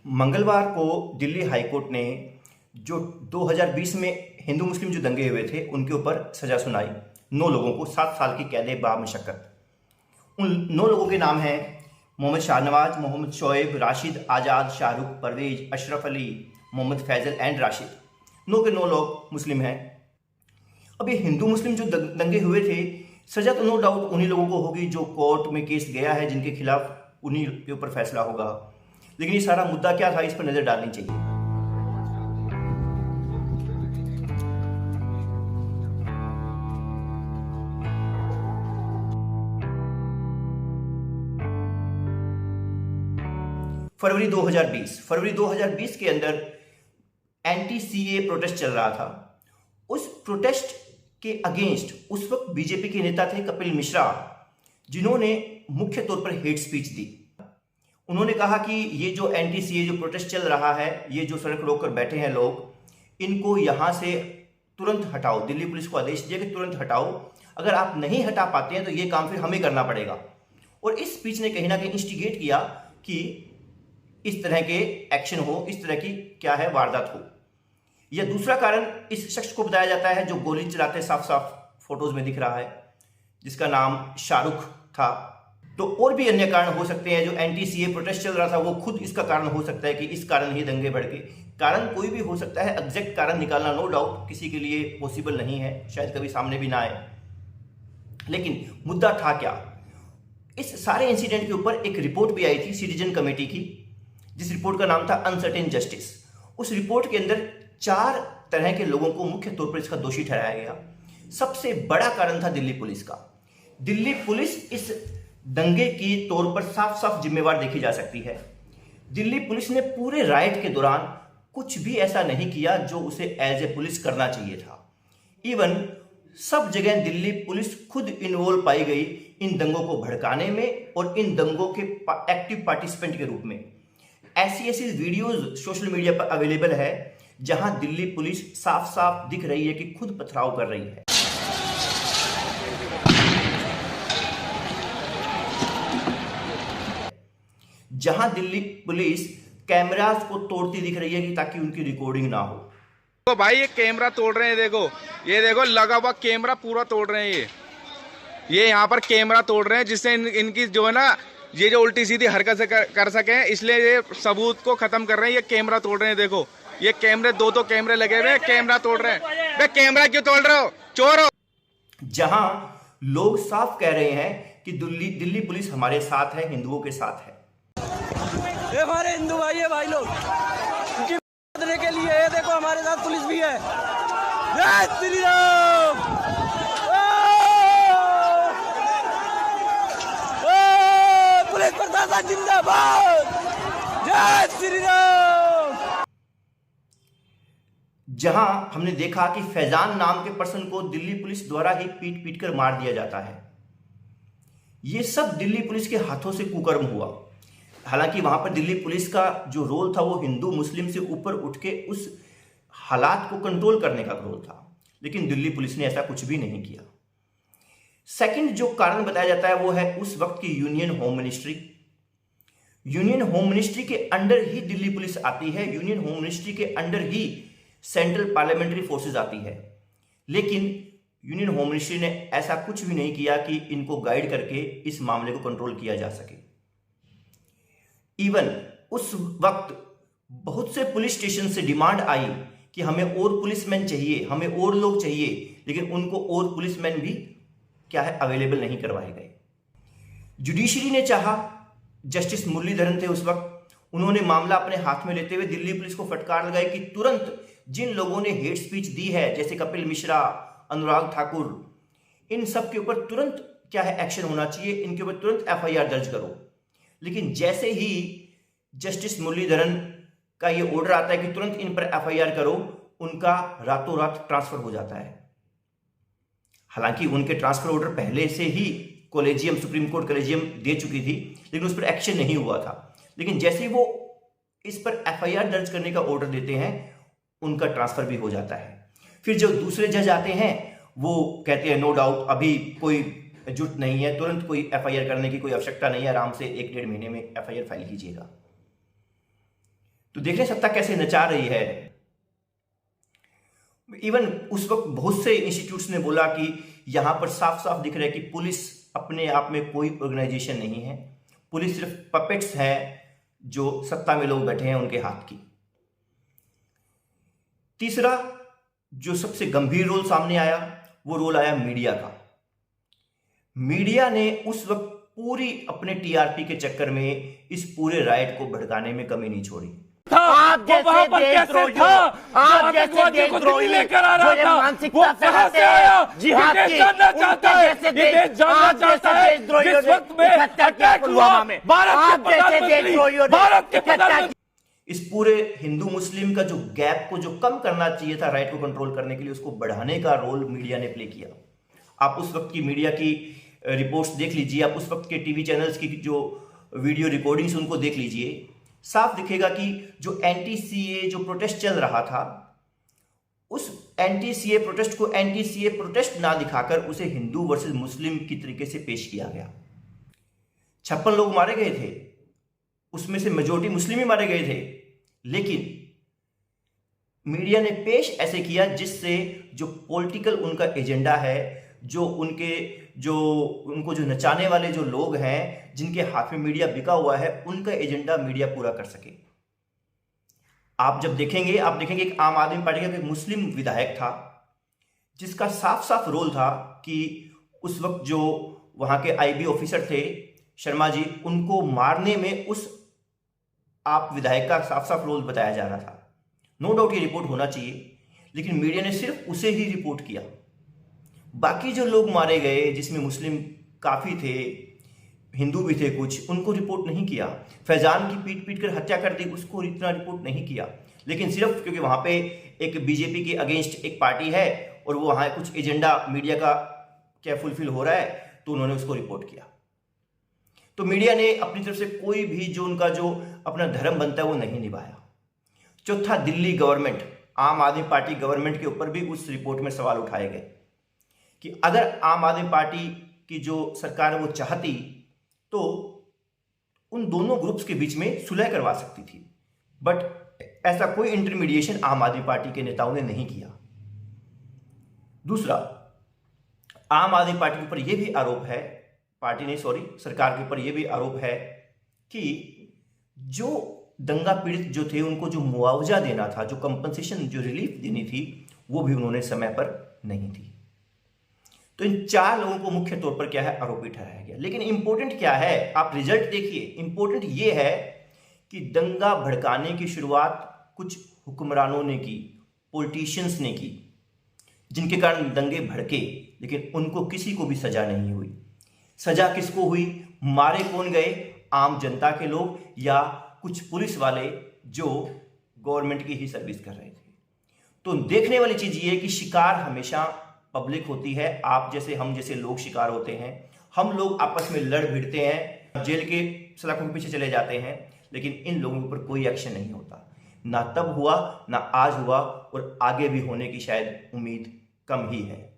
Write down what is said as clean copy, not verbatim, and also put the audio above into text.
मंगलवार को दिल्ली हाईकोर्ट ने जो 2020 में हिंदू मुस्लिम जो दंगे हुए थे उनके ऊपर सजा सुनाई। 9 लोगों को 7 साल की कैद बामशक्कत। उन 9 लोगों के नाम हैं मोहम्मद शाहनवाज, मोहम्मद शोएब, राशिद, आज़ाद, शाहरुख, परवेज, अशरफ अली, मोहम्मद फैजल एंड राशिद। 9 के 9 लोग मुस्लिम हैं। अब ये हिंदू मुस्लिम जो दंगे हुए थे, सजा तो नो डाउट उन्हीं लोगों को होगी जो कोर्ट में केस गया है, जिनके खिलाफ उन्हीं के ऊपर फैसला होगा। लेकिन ये सारा मुद्दा क्या था, इस पर नजर डालनी चाहिए। फरवरी 2020 के अंदर एंटी सीए प्रोटेस्ट चल रहा था। उस प्रोटेस्ट के अगेंस्ट उस वक्त बीजेपी के नेता थे कपिल मिश्रा, जिन्होंने मुख्य तौर पर हेट स्पीच दी। उन्होंने कहा कि ये जो एंटी सीए जो प्रोटेस्ट चल रहा है, ये जो सड़क रोक कर बैठे हैं लोग, इनको यहां से तुरंत हटाओ। दिल्ली पुलिस को आदेश दिया कि तुरंत हटाओ। अगर आप नहीं हटा पाते हैं तो ये काम फिर हमें करना पड़ेगा। और इस स्पीच ने कहीं ना कहीं इंस्टिगेट किया कि इस तरह के एक्शन हो, इस तरह की क्या है वारदात हो। यह दूसरा कारण इस शख्स को बताया जाता है जो गोली चलाते साफ साफ फोटोज में दिख रहा है, जिसका नाम शाहरुख था। तो और भी अन्य कारण हो सकते हैं। जो एंटी सीए प्रोटेस्ट चल रहा था वो खुद इसका कारण हो सकता है कि इस कारण ही दंगे भड़के। कारण कोई भी हो सकता है, एग्जैक्ट कारण निकालना नो डाउट किसी के लिए पॉसिबल नहीं है, शायद कभी सामने भी ना आए। लेकिन मुद्दा था क्या, इस सारे इंसिडेंट के ऊपर एक रिपोर्ट भी आई थी सिटीजन कमेटी की, जिस रिपोर्ट का नाम था अनसर्टेन जस्टिस। उस रिपोर्ट के अंदर 4 तरह के लोगों को मुख्य तौर पर इसका दोषी ठहराया गया। सबसे बड़ा कारण था दिल्ली पुलिस का। दिल्ली पुलिस इस दंगे की तौर पर साफ साफ जिम्मेवार देखी जा सकती है। दिल्ली पुलिस ने पूरे राइट के दौरान कुछ भी ऐसा नहीं किया जो उसे एज ए पुलिस करना चाहिए था। इवन सब जगह दिल्ली पुलिस खुद इन्वॉल्व पाई गई इन दंगों को भड़काने में और इन दंगों के एक्टिव पार्टिसिपेंट के रूप में। ऐसी वीडियोज सोशल मीडिया पर अवेलेबल है जहां दिल्ली पुलिस साफ साफ दिख रही है कि खुद पथराव कर रही है। जहां दिल्ली पुलिस कैमरास को तोड़ती दिख रही है कि ताकि उनकी रिकॉर्डिंग ना हो। तो भाई ये कैमरा तोड़ रहे हैं, देखो ये देखो लगा हुआ कैमरा पूरा तोड़ रहे हैं। ये यहाँ पर कैमरा तोड़ रहे हैं जिससे इनकी जो है ना, ये जो उल्टी सीधी हरकत से कर सके, इसलिए ये सबूत को खत्म कर रहे हैं। ये कैमरा तोड़ रहे हैं, देखो ये कैमरे, 2 कैमरे लगे हुए हैं, कैमरा तोड़ रहे हैं। बे कैमरा क्यों तोड़ रहे हो, चोर हो। जहां लोग साफ कह रहे हैं कि दिल्ली पुलिस हमारे साथ है, हिंदुओं के साथ है। ये हमारे हिंदू भाई है, भाई लोग उनकी मदद के लिए ये देखो हमारे साथ पुलिस भी है। जय श्री राम, पुलिस प्रशासन जिंदाबाद, जय श्री राम। जहां हमने देखा कि फैजान नाम के पर्सन को दिल्ली पुलिस द्वारा ही पीट पीट कर मार दिया जाता है। यह सब दिल्ली पुलिस के हाथों से कुकर्म हुआ। हालांकि वहां पर दिल्ली पुलिस का जो रोल था वो हिंदू मुस्लिम से ऊपर उठ के उस हालात को कंट्रोल करने का रोल था, लेकिन दिल्ली पुलिस ने ऐसा कुछ भी नहीं किया। सेकंड जो कारण बताया जाता है वो है उस वक्त की union home ministry. Union home ministry के अंडर ही दिल्ली पुलिस आती है, यूनियन होम मिनिस्ट्री के अंडर ही सेंट्रल पार्लियामेंट्री फोर्सेस आती है। लेकिन यूनियन होम मिनिस्ट्री ने ऐसा कुछ भी नहीं किया कि इनको गाइड करके इस मामले को कंट्रोल किया जा सके। इवन उस वक्त बहुत से पुलिस स्टेशन से डिमांड आई कि हमें और पुलिसमैन चाहिए, हमें और लोग चाहिए, लेकिन उनको और पुलिसमैन भी क्या है अवेलेबल नहीं करवाए गए। जुडिशरी ने चाहा, जस्टिस मुरलीधरन थे उस वक्त, उन्होंने मामला अपने हाथ में लेते हुए दिल्ली पुलिस को फटकार लगाई कि तुरंत जिन लोगों ने हेट स्पीच दी है, जैसे कपिल मिश्रा, अनुराग ठाकुर, इन सब के ऊपर तुरंत क्या है एक्शन होना चाहिए, इनके ऊपर तुरंत एफआईआर दर्ज करो। लेकिन जैसे ही जस्टिस मुरलीधरन का ये ऑर्डर आता है कि तुरंत इन पर एफआईआर करो, उनका रातों रात ट्रांसफर हो जाता है। हालांकि उनके ट्रांसफर ऑर्डर पहले से ही कॉलेजियम, सुप्रीम कोर्ट कॉलेजियम दे चुकी थी, लेकिन उस पर एक्शन नहीं हुआ था। लेकिन जैसे ही वो इस पर एफआईआर दर्ज करने का ऑर्डर देते हैं, उनका ट्रांसफर भी हो जाता है। फिर जो दूसरे जज आते हैं वो कहते हैं नो डाउट अभी कोई जुट नहीं है, तुरंत कोई एफआईआर करने की कोई आवश्यकता नहीं है, आराम से 1-1.5 महीने में एफआईआर फाइल कीजिएगा। तो देखिए सत्ता कैसे नचा रही है। इवन उस वक्त बहुत से इंस्टीट्यूट्स ने बोला कि यहां पर साफ साफ दिख रहा है कि पुलिस अपने आप में कोई ऑर्गेनाइजेशन नहीं है, पुलिस सिर्फ पपेट्स है जो सत्ता में लोग बैठे हैं उनके हाथ की। तीसरा जो सबसे गंभीर रोल सामने आया वो रोल आया मीडिया का। मीडिया ने उस वक्त पूरी अपने टीआरपी के चक्कर में इस पूरे राइट को भड़काने में कमी नहीं छोड़ी। आप जैसे देशद्रोहियों, आप जैसे देशद्रोही जो ये मानसिकता फैलाते हैं जिहाद की, उनके जैसे देशद्रोहियों ने हत्या किया पुलवामा में। आप जैसे देशद्रोहियों ने हत्या। इस पूरे हिंदू मुस्लिम का जो गैप को जो कम करना चाहिए था राइट को कंट्रोल करने के लिए, उसको बढ़ाने का रोल मीडिया ने प्ले किया। आप उस वक्त की मीडिया की रिपोर्ट्स देख लीजिए, आप उस वक्त के टीवी चैनल्स की जो वीडियो रिकॉर्डिंग्स उनको देख लीजिए, साफ दिखेगा कि जो एंटी सीए जो प्रोटेस्ट चल रहा था, उस एंटी सीए प्रोटेस्ट को एंटी सीए प्रोटेस्ट ना दिखाकर उसे हिंदू वर्सेस मुस्लिम की तरीके से पेश किया गया। 56 लोग मारे गए थे, उसमें से मेजोरिटी मुस्लिम ही मारे गए थे, लेकिन मीडिया ने पेश ऐसे किया जिससे जो पॉलिटिकल उनका एजेंडा है, जो उनको जो नचाने वाले जो लोग हैं जिनके हाथ में मीडिया बिका हुआ है, उनका एजेंडा मीडिया पूरा कर सके। आप जब देखेंगे एक आम आदमी पार्टी का एक मुस्लिम विधायक था जिसका साफ साफ रोल था कि उस वक्त जो वहां के आईबी ऑफिसर थे शर्मा जी, उनको मारने में उस आप विधायक का साफ साफ रोल बताया जा रहा था। नो डाउट ये रिपोर्ट होना चाहिए, लेकिन मीडिया ने सिर्फ उसे ही रिपोर्ट किया। बाकी जो लोग मारे गए जिसमें मुस्लिम काफ़ी थे, हिंदू भी थे कुछ, उनको रिपोर्ट नहीं किया। फैजान की पीट पीट कर हत्या कर दी, उसको इतना रिपोर्ट नहीं किया। लेकिन सिर्फ क्योंकि वहाँ पे एक बीजेपी के अगेंस्ट एक पार्टी है और वो वहाँ कुछ एजेंडा मीडिया का क्या फुलफिल हो रहा है, तो उन्होंने उसको रिपोर्ट किया। तो मीडिया ने अपनी तरफ से कोई भी जो उनका जो अपना धर्म बनता है वो नहीं निभाया। चौथा, दिल्ली गवर्नमेंट, आम आदमी पार्टी गवर्नमेंट के ऊपर भी उस रिपोर्ट में सवाल उठाए गए कि अगर आम आदमी पार्टी की जो सरकार है वो चाहती तो उन दोनों ग्रुप्स के बीच में सुलह करवा सकती थी, बट ऐसा कोई इंटरमीडिएशन आम आदमी पार्टी के नेताओं ने नहीं किया। दूसरा, आम आदमी पार्टी के ऊपर यह भी आरोप है, सरकार के ऊपर यह भी आरोप है कि जो दंगा पीड़ित जो थे उनको जो मुआवजा देना था, जो कंपनसेशन, जो रिलीफ देनी थी, वो भी उन्होंने समय पर नहीं दी। तो इन 4 लोगों को मुख्य तौर पर क्या है, आरोपी ठहराया गया। लेकिन इंपॉर्टेंट क्या है, आप रिजल्ट देखिए। इंपॉर्टेंट ये है कि दंगा भड़काने की शुरुआत कुछ हुक्मरानों ने की, पॉलिटिशियंस ने की, जिनके कारण दंगे भड़के, लेकिन उनको किसी को भी सजा नहीं हुई। सजा किसको हुई, मारे कौन गए, आम जनता के लोग या कुछ पुलिस वाले जो गवर्नमेंट की ही सर्विस कर रहे थे। तो देखने वाली चीज ये है कि शिकार हमेशा पब्लिक होती है, आप जैसे हम जैसे लोग शिकार होते हैं। हम लोग आपस में लड़ भिड़ते हैं, जेल के सलाखों के पीछे चले जाते हैं, लेकिन इन लोगों के ऊपर कोई एक्शन नहीं होता। ना तब हुआ, ना आज हुआ, और आगे भी होने की शायद उम्मीद कम ही है।